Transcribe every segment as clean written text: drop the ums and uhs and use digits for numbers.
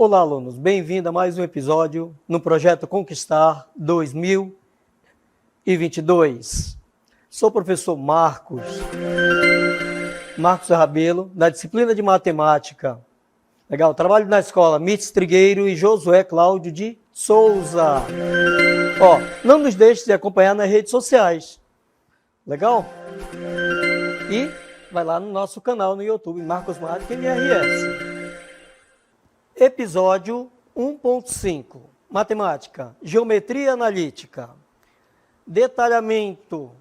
Olá, alunos, bem-vindo a mais um episódio no Projeto Conquistar 2022. Sou o professor Marcos Rabelo, da disciplina de Matemática. Legal, trabalho na escola Mites Trigueiro e Josué Cláudio de Souza. Não nos deixe de acompanhar nas redes sociais. Legal? E vai lá no nosso canal no YouTube, Marcos Mágica MRS. Episódio 1.5, Matemática, Geometria Analítica, Detalhamento,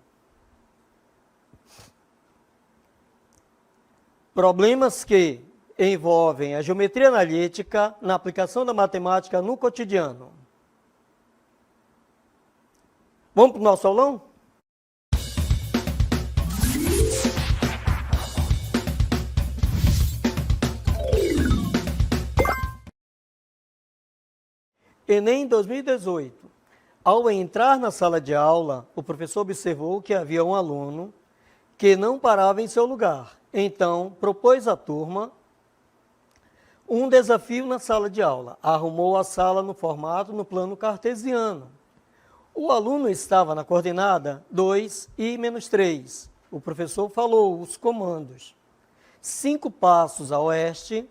problemas que envolvem a geometria analítica na aplicação da matemática no cotidiano. Vamos para o nosso aulão? Enem 2018. Ao entrar na sala de aula, o professor observou que havia um aluno que não parava em seu lugar. Então, propôs à turma um desafio na sala de aula. Arrumou a sala no formato no plano cartesiano. O aluno estava na coordenada 2 e -3. O professor falou os comandos: 5 passos a oeste,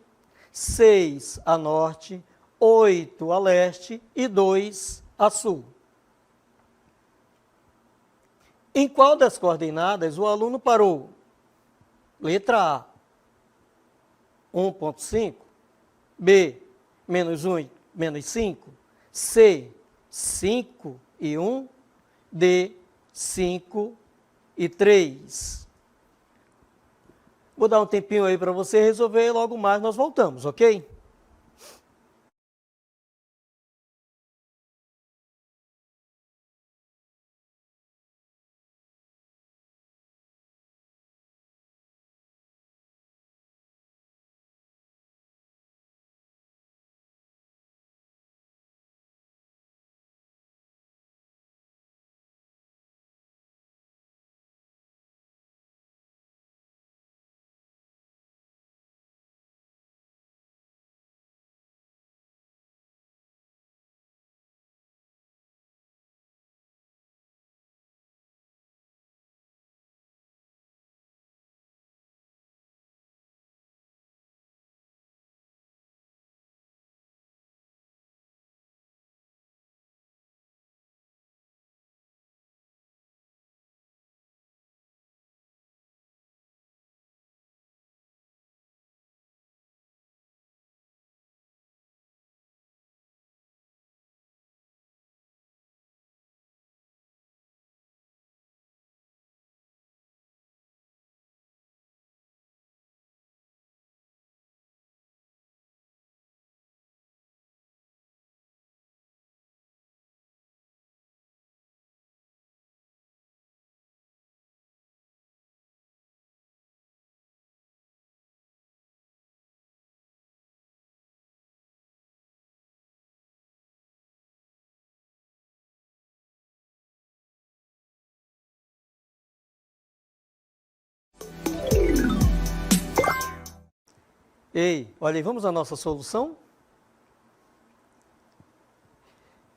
6 a norte, 8 a leste e 2 a sul. Em qual das coordenadas o aluno parou? Letra A, 1.5, B, -1 e -5, C, 5 e 1, D, 5 e 3. Vou dar um tempinho aí para você resolver e logo mais nós voltamos, ok? Ei, olha aí, vamos à nossa solução?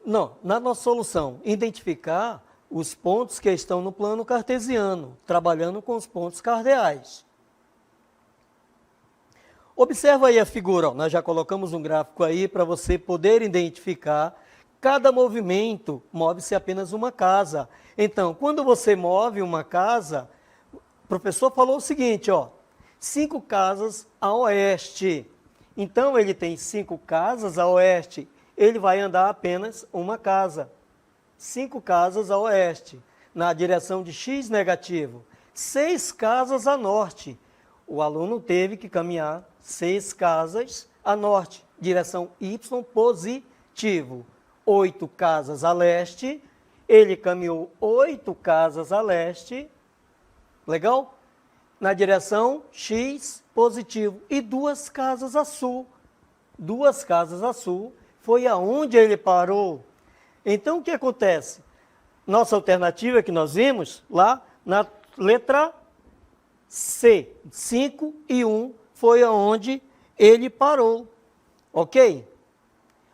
Não, na nossa solução, identificar os pontos que estão no plano cartesiano, trabalhando com os pontos cardeais. Observa aí a figura, nós já colocamos um gráfico aí para você poder identificar cada movimento, move-se apenas uma casa. Então, quando você move uma casa, o professor falou o seguinte, 5 casas a oeste. Então, ele tem 5 casas a oeste, ele vai andar apenas uma casa. 5 casas a oeste, na direção de x negativo. 6 casas a norte. O aluno teve que caminhar 6 casas a norte, direção y positivo. 8 casas a leste, ele caminhou 8 casas a leste, legal? Na direção x positivo. E 2 casas a sul. 2 casas a sul foi aonde ele parou. Então, o que acontece? Nossa alternativa que nós vimos lá na letra C, 5 e 1 foi aonde ele parou, ok?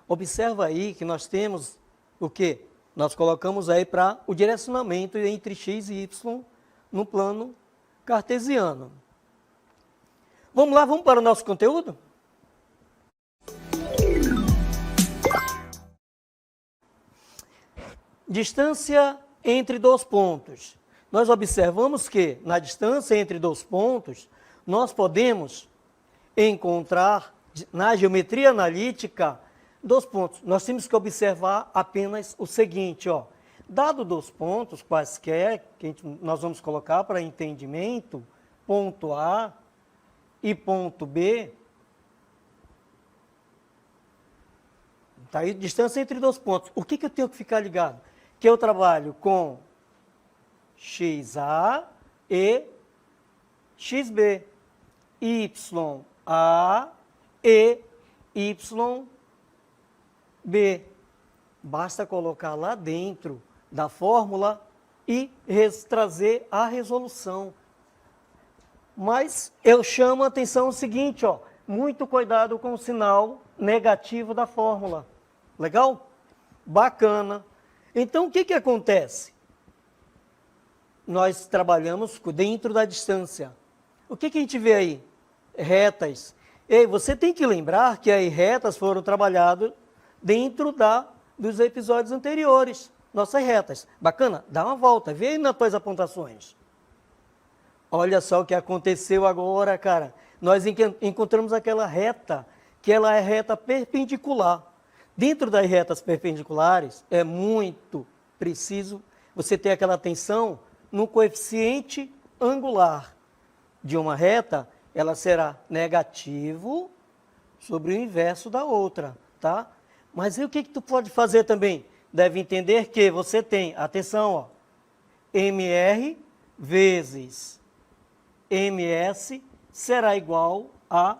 Observa aí que nós temos o quê? Nós colocamos aí para o direcionamento entre x e y no plano cartesiano. Vamos lá, vamos para o nosso conteúdo? Distância entre dois pontos. Nós observamos que na distância entre dois pontos, nós podemos encontrar na geometria analítica dois pontos. Nós temos que observar apenas o seguinte, ó. Dado dois pontos quaisquer, que nós vamos colocar para entendimento, ponto A e ponto B, tá aí, distância entre dois pontos. O que eu tenho que ficar ligado? Que eu trabalho com XA e XB, YA e YB. Basta colocar lá dentro da fórmula e trazer a resolução. Mas eu chamo a atenção o seguinte, ó, muito cuidado com o sinal negativo da fórmula. Legal? Bacana. Então, o que acontece? Nós trabalhamos dentro da distância. O que a gente vê aí? Retas. E você tem que lembrar que as retas foram trabalhadas dentro dos episódios anteriores. Nossas retas. Bacana? Dá uma volta. Vê aí nas tuas apontações. Olha só o que aconteceu agora, cara. Nós encontramos aquela reta, que ela é reta perpendicular. Dentro das retas perpendiculares, é muito preciso você ter aquela atenção no coeficiente angular de uma reta, ela será negativo sobre o inverso da outra, tá? Mas aí o que tu pode fazer também? Deve entender que você tem, atenção, ó, MR vezes MS será igual a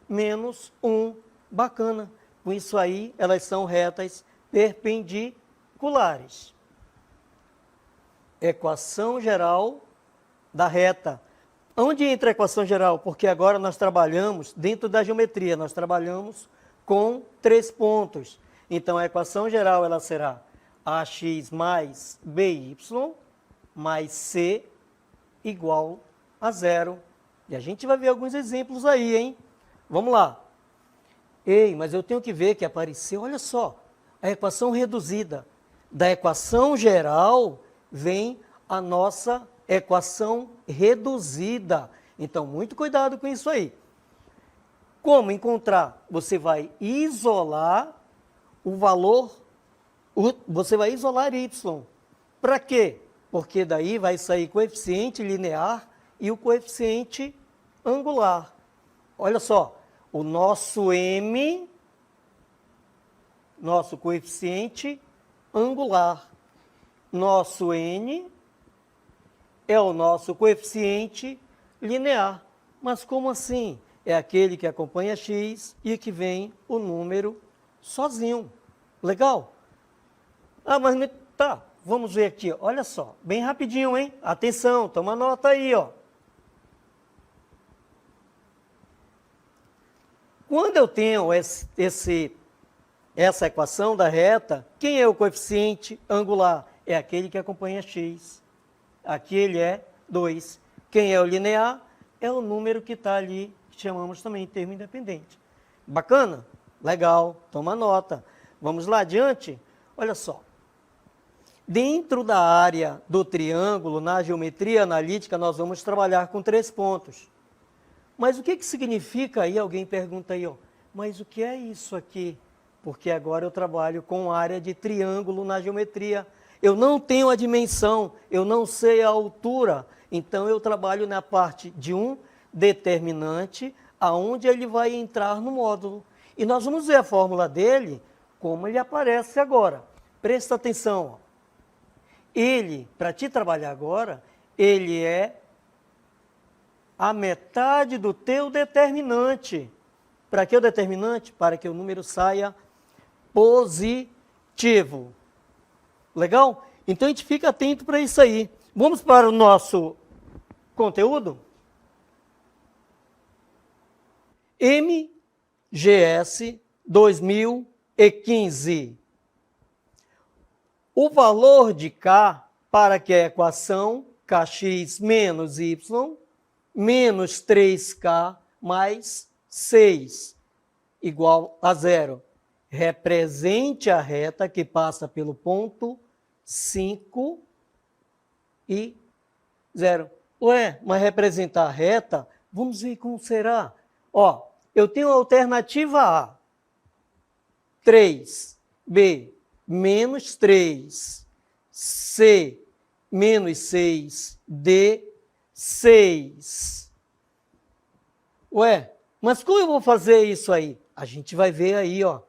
menos 1. Bacana. Com isso aí, elas são retas perpendiculares. Equação geral da reta. Onde entra a equação geral? Porque agora nós trabalhamos, dentro da geometria, nós trabalhamos com 3 pontos. Então, a equação geral ela será AX mais BY mais C igual a 0. E a gente vai ver alguns exemplos aí, hein? Vamos lá. Ei, mas eu tenho que ver que apareceu, olha só, a equação reduzida. Da equação geral vem a nossa equação reduzida. Então, muito cuidado com isso aí. Como encontrar? Você vai isolar o valor, você vai isolar y. Para quê? Porque daí vai sair coeficiente linear e o coeficiente angular. Olha só, o nosso m, nosso coeficiente angular, nosso n é o nosso coeficiente linear. Mas como assim? É aquele que acompanha x e que vem o número sozinho. Legal? Ah, mas tá, vamos ver aqui, olha só, bem rapidinho, hein? Atenção, toma nota aí, ó. Quando eu tenho essa equação da reta, quem é o coeficiente angular? É aquele que acompanha x. Aqui ele é 2. Quem é o linear? É o número que está ali, que chamamos também de termo independente. Bacana? Legal, toma nota. Vamos lá adiante? Olha só. Dentro da área do triângulo, na geometria analítica, nós vamos trabalhar com 3 pontos. Mas o que significa aí? Alguém pergunta aí, ó, mas o que é isso aqui? Porque agora eu trabalho com área de triângulo na geometria. Eu não tenho a dimensão, eu não sei a altura, então eu trabalho na parte de um determinante, aonde ele vai entrar no módulo. E nós vamos ver a fórmula dele, como ele aparece agora. Presta atenção, ó. Ele, para te trabalhar agora, ele é a metade do teu determinante. Para que o determinante? Para que o número saia positivo. Legal? Então a gente fica atento para isso aí. Vamos para o nosso conteúdo? MGS 2000 e 15. O valor de K para que a equação kx menos y menos 3K mais 6 igual a 0. Represente a reta que passa pelo ponto 5 e 0. Ué, mas representar a reta, vamos ver como será. Ó, eu tenho a alternativa A, 3, B, menos 3, C, menos 6, D, 6. Ué, mas como eu vou fazer isso aí? A gente vai ver aí, ó.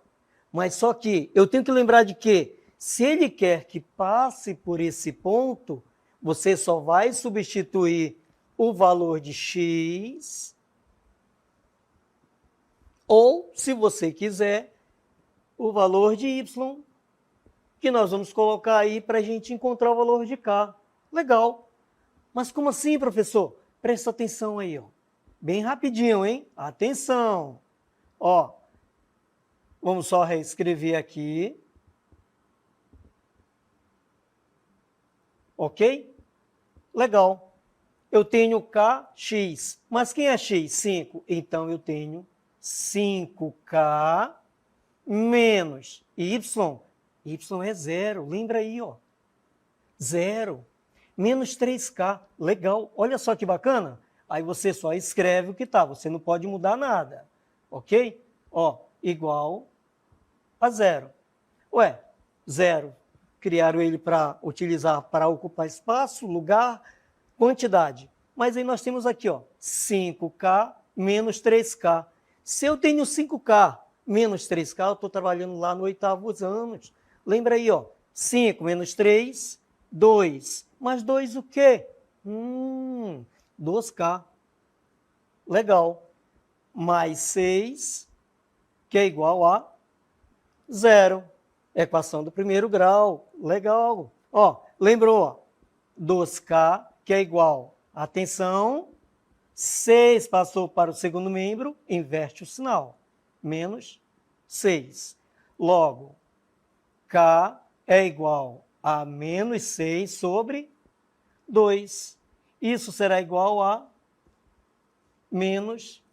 Mas só que eu tenho que lembrar de que, se ele quer que passe por esse ponto, você só vai substituir o valor de x, ou, se você quiser, o valor de y, que nós vamos colocar aí para a gente encontrar o valor de k. Legal. Mas como assim, professor? Presta atenção aí, ó. Bem rapidinho, hein? Atenção. Ó, vamos só reescrever aqui. Ok? Legal. Eu tenho kx. Mas quem é x? 5. Então, eu tenho 5k menos y. Y é 0. Lembra aí, ó. 0. Menos 3k. Legal. Olha só que bacana. Aí você só escreve o que está. Você não pode mudar nada. Ok? Ó, igual a 0. Ué, 0. Criaram ele para utilizar para ocupar espaço, lugar, quantidade. Mas aí nós temos aqui, ó, 5k menos 3k. Se eu tenho 5k menos 3k, eu estou trabalhando lá no 8º anos. Lembra aí, ó, 5 menos 3, 2. Mas 2 o quê? 2k. Legal. Mais 6, que é igual a 0. Equação do primeiro grau. Legal. Ó, lembrou? Ó, 2k, que é igual, atenção, 6 passou para o segundo membro, inverte o sinal. Menos 6. Logo, k é igual a menos 6 sobre 2. Isso será igual a menos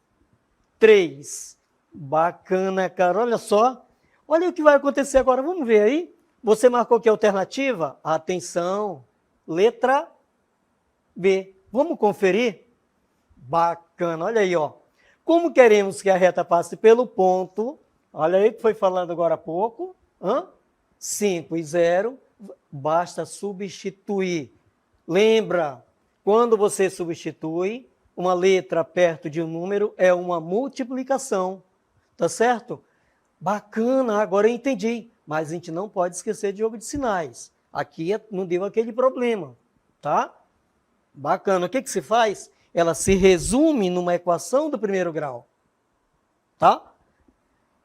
3. Bacana, cara. Olha só. Olha o que vai acontecer agora. Vamos ver aí. Você marcou que alternativa? Atenção. Letra B. Vamos conferir? Bacana. Olha aí, ó. Como queremos que a reta passe pelo ponto, olha aí que foi falando agora há pouco, 5 e 0, basta substituir. Lembra, quando você substitui, uma letra perto de um número é uma multiplicação, tá certo? Bacana, agora eu entendi, mas a gente não pode esquecer de jogo de sinais. Aqui não deu aquele problema, tá? Bacana, o que se faz? Ela se resume numa equação do primeiro grau, tá?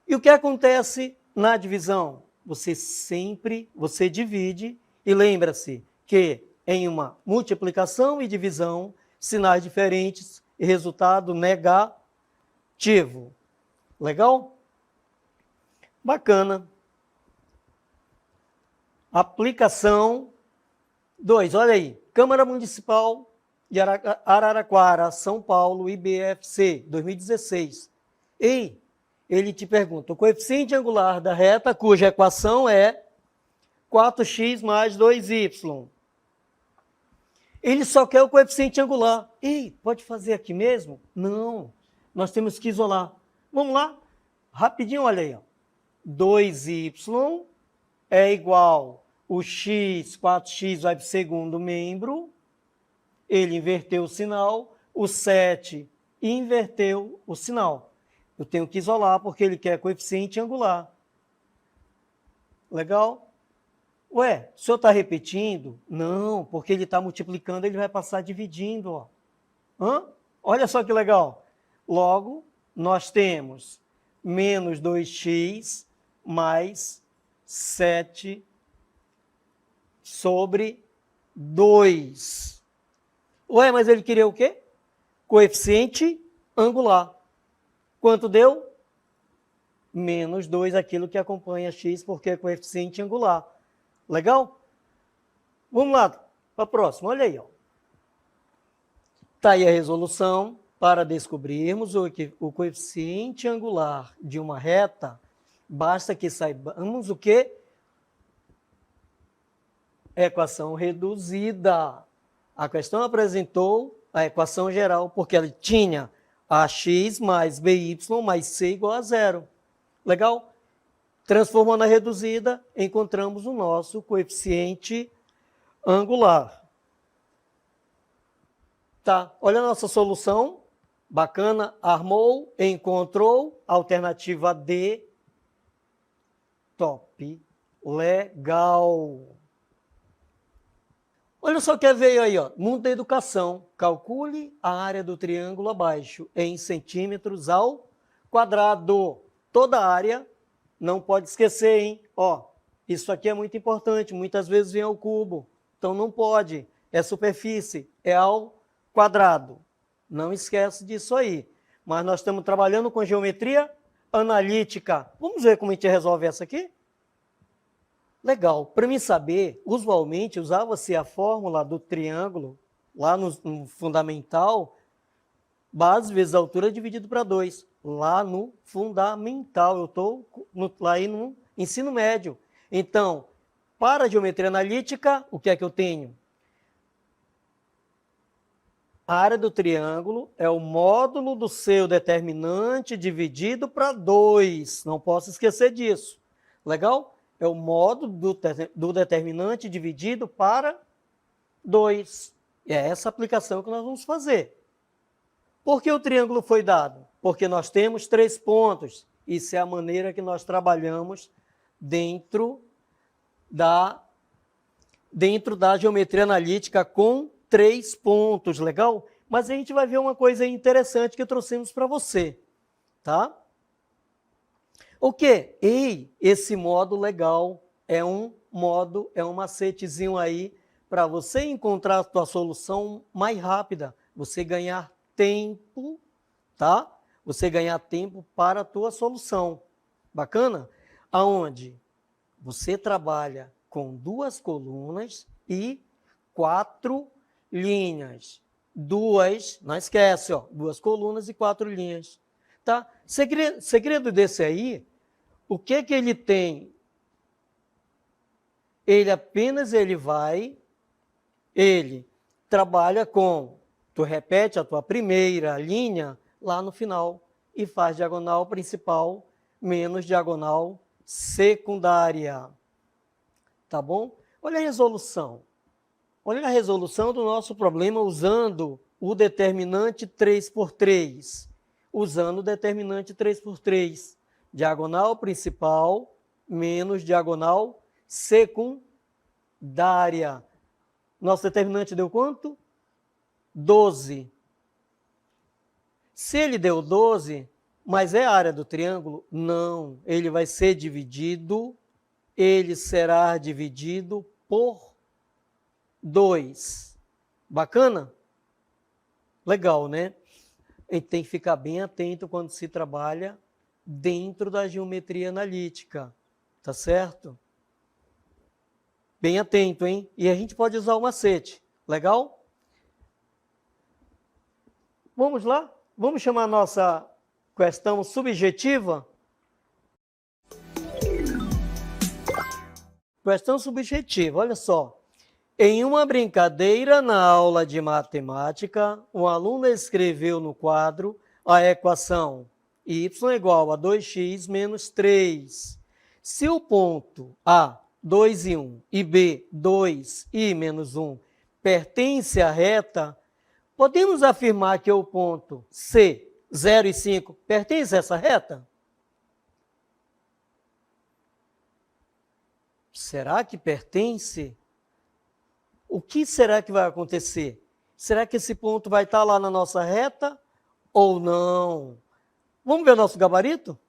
E o que acontece na divisão? Você divide e lembra-se que em uma multiplicação e divisão, sinais diferentes e resultado negativo. Legal? Bacana. Aplicação 2, olha aí. Câmara Municipal de Araraquara, São Paulo, IBFC, 2016. E ele te pergunta, o coeficiente angular da reta cuja equação é 4x mais 2y. Ele só quer o coeficiente angular. Ei, pode fazer aqui mesmo? Não, nós temos que isolar. Vamos lá? Rapidinho, olha aí. Ó. 2y é igual o x, 4x vai para o segundo membro. Ele inverteu o sinal. O 7 inverteu o sinal. Eu tenho que isolar porque ele quer coeficiente angular. Legal? Ué, o senhor está repetindo? Não, porque ele está multiplicando, ele vai passar dividindo. Ó. Olha só que legal. Logo, nós temos menos 2x mais 7 sobre 2. Ué, mas ele queria o quê? Coeficiente angular. Quanto deu? menos 2, aquilo que acompanha x, porque é coeficiente angular. Legal? Vamos lá para a próxima. Olha aí, ó. Está aí a resolução para descobrirmos o coeficiente angular de uma reta. Basta que saibamos o quê? Equação reduzida. A questão apresentou a equação geral, porque ela tinha ax mais by mais c igual a zero. Legal? Transformando a reduzida, encontramos o nosso coeficiente angular. Tá, olha a nossa solução. Bacana, armou, encontrou, alternativa D. Top, legal. Olha só que veio aí, ó, mundo da educação. Calcule a área do triângulo abaixo em centímetros ao quadrado. Toda área, não pode esquecer, hein? Ó, isso aqui é muito importante, muitas vezes vem ao cubo, então não pode. É superfície, é ao quadrado. Não esquece disso aí. Mas nós estamos trabalhando com geometria analítica. Vamos ver como a gente resolve essa aqui? Legal. Para mim saber, usualmente usava-se a fórmula do triângulo, lá no fundamental, base vezes altura dividido para 2. Lá no fundamental. Eu estou lá aí no ensino médio. Então, para a geometria analítica, o que é que eu tenho? A área do triângulo é o módulo do seu determinante dividido para 2. Não posso esquecer disso. Legal? É o módulo do determinante dividido para 2. E é essa aplicação que nós vamos fazer. Por que o triângulo foi dado? Porque nós temos 3 pontos. Isso é a maneira que nós trabalhamos dentro da geometria analítica com 3 pontos, legal? Mas a gente vai ver uma coisa interessante que trouxemos para você, tá? O quê? Ei, esse modo legal é um macetezinho aí para você encontrar a sua solução mais rápida, você ganhar tempo, tá? Você ganhar tempo para a tua solução. Bacana? Aonde você trabalha com 2 colunas e 4 linhas. Não esquece, ó, 2 colunas e 4 linhas. Tá? Segredo desse aí, o que ele tem? Ele trabalha com, tu repete a tua primeira linha lá no final e faz diagonal principal menos diagonal secundária. Tá bom? Olha a resolução. Olha a resolução do nosso problema usando o determinante 3 por 3. Usando o determinante 3 por 3. Diagonal principal menos diagonal secundária. Nosso determinante deu quanto? 12. Se ele deu 12, mas é a área do triângulo? Não. Ele vai ser dividido, ele será dividido por 2. Bacana? Legal, né? A gente tem que ficar bem atento quando se trabalha dentro da geometria analítica, tá certo? Bem atento, hein? E a gente pode usar o macete, legal? Vamos lá? Vamos chamar a nossa questão subjetiva? Questão subjetiva, olha só. Em uma brincadeira na aula de matemática, um aluno escreveu no quadro a equação y igual a 2x menos 3. Se o ponto A, 2 e 1, e B, 2 e menos 1, pertence à reta, podemos afirmar que o ponto C, 0 e 5, pertence a essa reta? Será que pertence? O que será que vai acontecer? Será que esse ponto vai estar lá na nossa reta ou não? Vamos ver o nosso gabarito?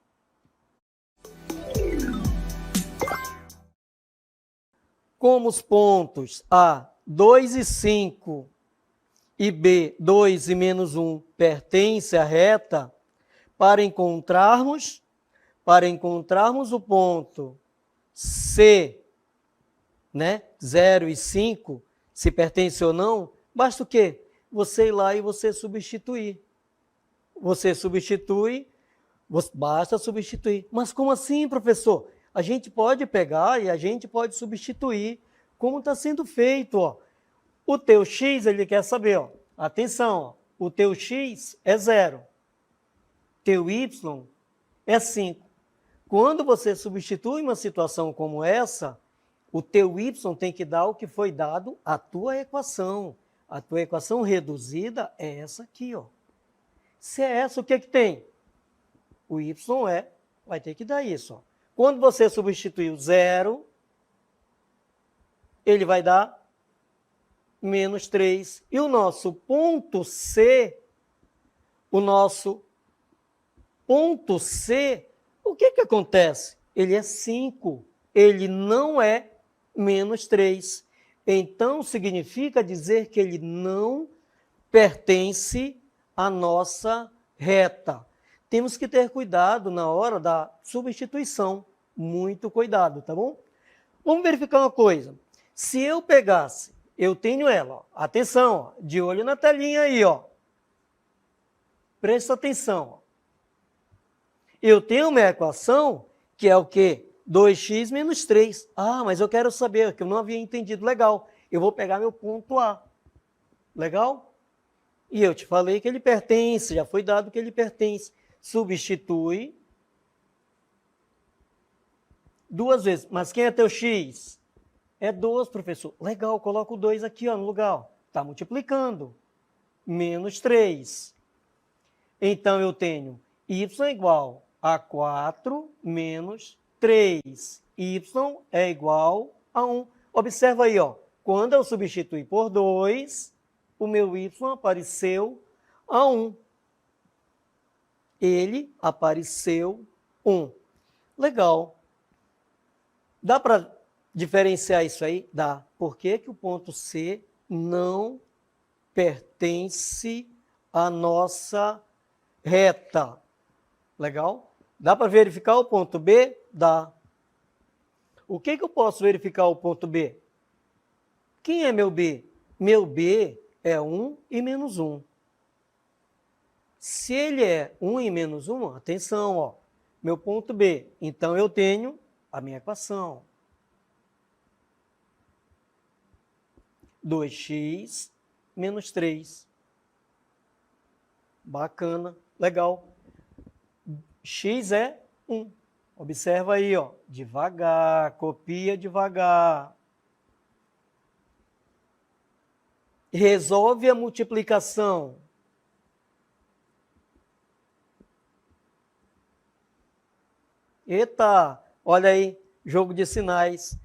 Como os pontos A, 2 e 5 e B, 2 e menos 1 pertencem à reta, para encontrarmos para encontrarmos o ponto C, né, 0 e 5, se pertence ou não, basta o quê? Você ir lá e você substituir. Você substitui, basta substituir. Mas como assim, professor? A gente pode pegar e a gente pode substituir, como está sendo feito, ó. O teu x, ele quer saber, ó. Atenção, ó. O teu x é 0. Teu y é 5. Quando você substitui uma situação como essa, o teu y tem que dar o que foi dado à tua equação. A tua equação reduzida é essa aqui, ó. Se é essa, o que tem? O y vai ter que dar isso, ó. Quando você substituir o 0, ele vai dar menos 3. E o nosso ponto C, o que acontece? Ele é 5. Ele não é menos 3. Então, significa dizer que ele não pertence à nossa reta. Temos que ter cuidado na hora da substituição. Muito cuidado, tá bom? Vamos verificar uma coisa. Se eu pegasse, eu tenho ela, ó, atenção, ó, de olho na telinha aí, ó. Presta atenção. Ó. Eu tenho uma equação que é o quê? 2x menos 3. Ah, mas eu quero saber, que eu não havia entendido. Legal, eu vou pegar meu ponto A. Legal? E eu te falei que ele pertence, já foi dado que ele pertence. Substitui 2 vezes. Mas quem é teu x? É 2, professor. Legal, coloca o 2 aqui ó, no lugar. Está multiplicando. Menos 3. Então, eu tenho y igual a 4 menos 3. Y é igual a 1. Observa aí, ó. Quando eu substituí por 2, o meu y apareceu a 1. Ele apareceu 1. Legal. Dá para diferenciar isso aí? Dá. Por que que o ponto C não pertence à nossa reta? Legal? Dá para verificar o ponto B? Dá. O que que eu posso verificar o ponto B? Quem é meu B? Meu B é 1 e menos 1. Se ele é 1 e menos 1, atenção, ó, meu ponto B. Então, eu tenho a minha equação. 2x menos 3. Bacana, legal. X é 1. Observa aí, ó, devagar, copia devagar. Resolve a multiplicação. Eita, olha aí, jogo de sinais,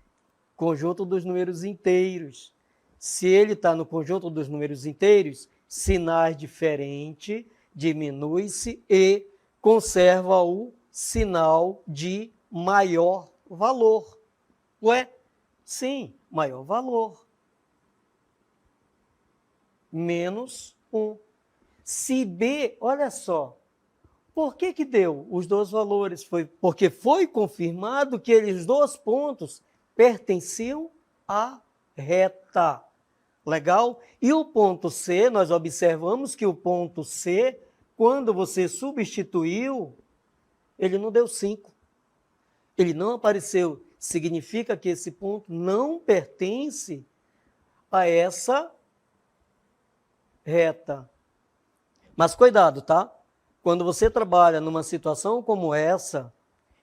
conjunto dos números inteiros. Se ele está no conjunto dos números inteiros, sinais diferentes, diminui-se e conserva o sinal de maior valor. Ué? Sim, maior valor. Menos 1. Se B, olha só, por que que deu os dois valores? Foi porque foi confirmado que eles dois pontos pertenciam à reta. Legal? E o ponto C, nós observamos que o ponto C, quando você substituiu, ele não deu 5. Ele não apareceu. Significa que esse ponto não pertence a essa reta. Mas cuidado, tá? Quando você trabalha numa situação como essa,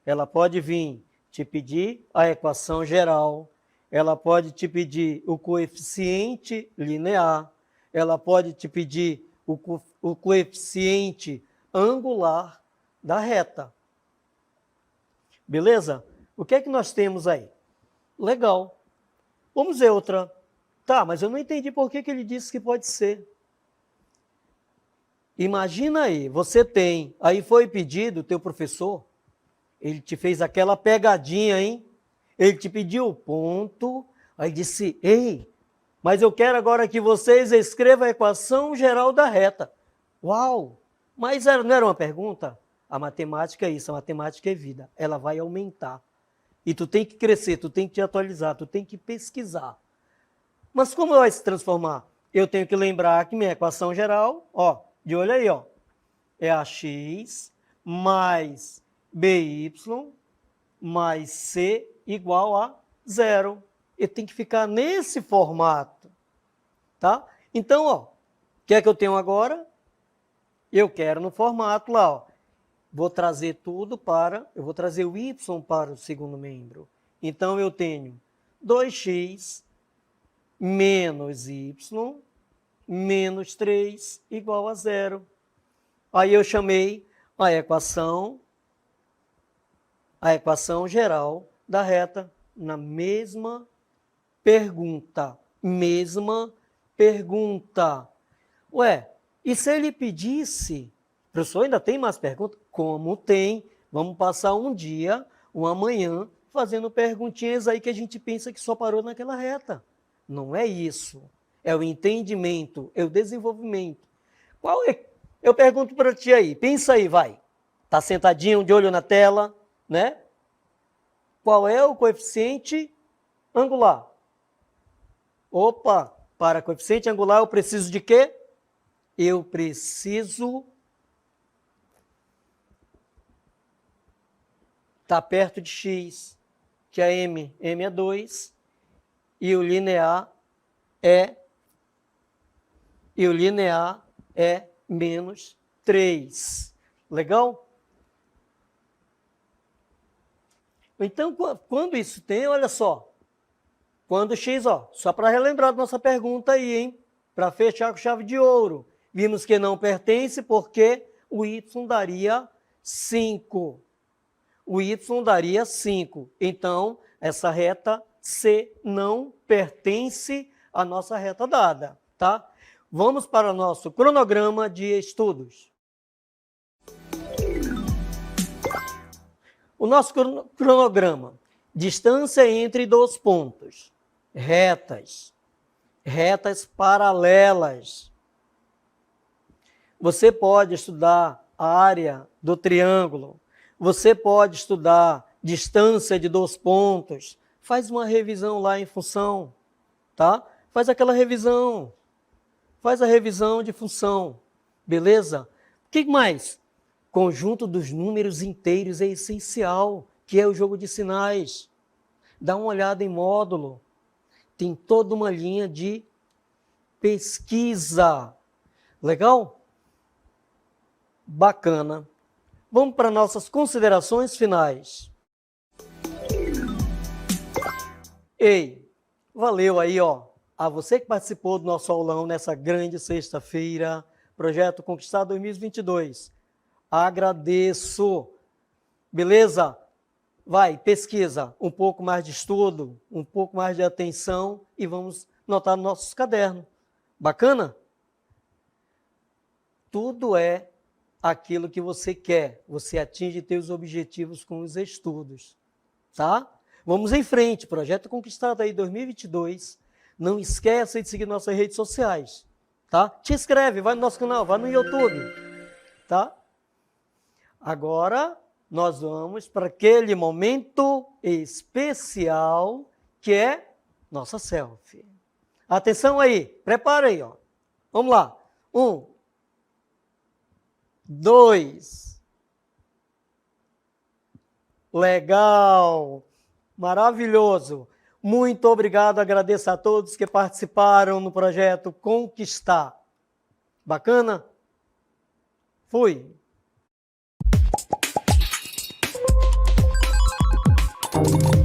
ela pode vir te pedir a equação geral, ela pode te pedir o coeficiente linear, ela pode te pedir o coeficiente angular da reta. Beleza? O que é que nós temos aí? Legal. Vamos ver outra. Tá, mas eu não entendi por que que ele disse que pode ser. Imagina aí, você tem, aí foi pedido, o teu professor, ele te fez aquela pegadinha, hein? Ele te pediu o ponto, aí disse, ei, mas eu quero agora que vocês escrevam a equação geral da reta. Uau! Mas não era uma pergunta? A matemática é isso, a matemática é vida. Ela vai aumentar. E tu tem que crescer, tu tem que te atualizar, tu tem que pesquisar. Mas como vai se transformar? Eu tenho que lembrar que minha equação geral, ó, de olho aí, ó, é ax mais by mais c igual a 0. Ele tem que ficar nesse formato, tá? Então, ó, o que é que eu tenho agora? Eu quero no formato lá, ó. Vou trazer tudo para, eu vou trazer o y para o segundo membro. Então, eu tenho 2x menos y menos 3 igual a 0. Aí eu chamei a equação geral da reta na mesma pergunta. Mesma pergunta. Ué, e se ele pedisse, professor, ainda tem mais perguntas? Como tem? Vamos passar um dia, uma manhã, fazendo perguntinhas aí que a gente pensa que só parou naquela reta. Não é isso. É o entendimento, é o desenvolvimento. Qual é? Eu pergunto para ti aí, pensa aí, vai. Tá sentadinho, de olho na tela, né? Qual é o coeficiente angular? Opa, para coeficiente angular eu preciso de quê? Eu preciso estar perto de x, que é m é 2, e o linear é menos 3. Legal? Então, quando isso tem, olha só, quando x, ó, só para relembrar da nossa pergunta aí, hein? Para fechar com chave de ouro. Vimos que não pertence porque o y daria 5. O y daria 5. Então, essa reta C não pertence à nossa reta dada, tá? Vamos para o nosso cronograma de estudos. O nosso cronograma, distância entre dois pontos, retas paralelas. Você pode estudar a área do triângulo, você pode estudar distância de dois pontos, faz uma revisão lá em função, tá? Faz aquela revisão, faz a revisão de função, beleza? O que mais? Conjunto dos números inteiros é essencial, que é o jogo de sinais. Dá uma olhada em módulo. Tem toda uma linha de pesquisa. Legal? Bacana. Vamos para nossas considerações finais. Ei, valeu aí, ó, a você que participou do nosso aulão nessa grande sexta-feira, Projeto Conquistar 2022. Agradeço. Beleza? Vai, pesquisa, um pouco mais de estudo, um pouco mais de atenção e vamos notar nos nossos cadernos. Bacana? Tudo é aquilo que você quer. Você atinge seus objetivos com os estudos. Tá? Vamos em frente. Projeto Conquistado aí 2022. Não esqueça de seguir nossas redes sociais. Tá? Te inscreve, vai no nosso canal, vai no YouTube. Tá? Agora, nós vamos para aquele momento especial que é nossa selfie. Atenção aí, prepara aí, ó. Vamos lá. 1, 2. Legal, maravilhoso. Muito obrigado, agradeço a todos que participaram no projeto Conquistar. Bacana? Fui. Thank you.